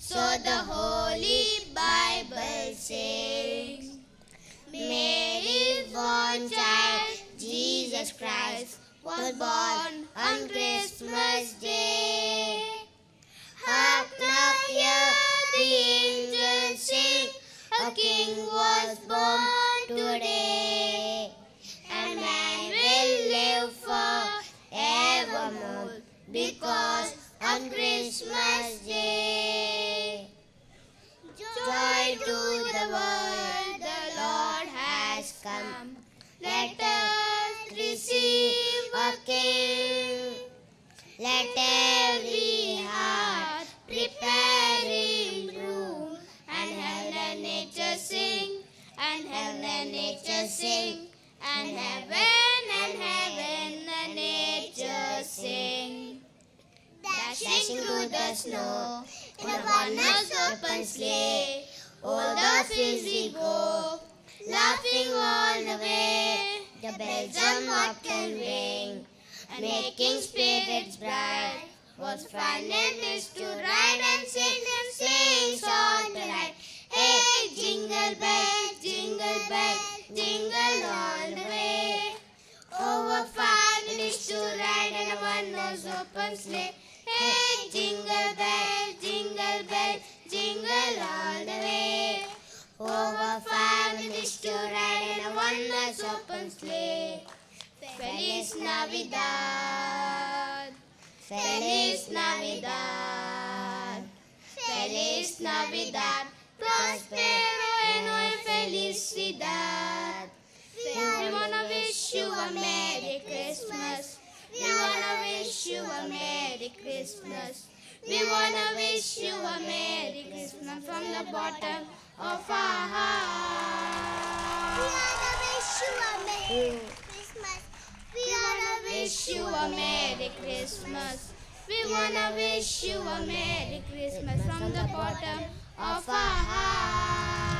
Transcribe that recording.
So the Holy Bible sings. Mary's born child, Jesus Christ, was born on Christmas Day. Hark now, hear the angels sing, a King was born today. And man will live forevermore, because on Christmas Day. Joy to the world, the Lord has come. Let us receive a King. Let every heart prepare in room, and heaven and nature sing, and heaven and nature sing, and heaven and nature sing. Dashing through the snow in a one-horse open sleigh, o'er the fields we go, laughing all the way. The bells on often ring, making spirits bright. Was fun and is to ride and sing song to ride. Hey, jingle bells, jingle all the way. Over fun it is to ride in a one-horse open sleigh. Hey, jingle bells, jingle all the way. Over fun it is to ride in a one-horse open sleigh. Feliz Navidad, Feliz Navidad, Feliz Navidad, prospero año y felicidad. We wanna wish you a Merry Christmas. We wanna wish you a Merry Christmas. We wanna wish you a Merry Christmas from the bottom of our heart. We wanna wish you a Merry Christmas. We wanna wish you a Merry Christmas. We wanna wish you a Merry Christmas from the bottom of our heart.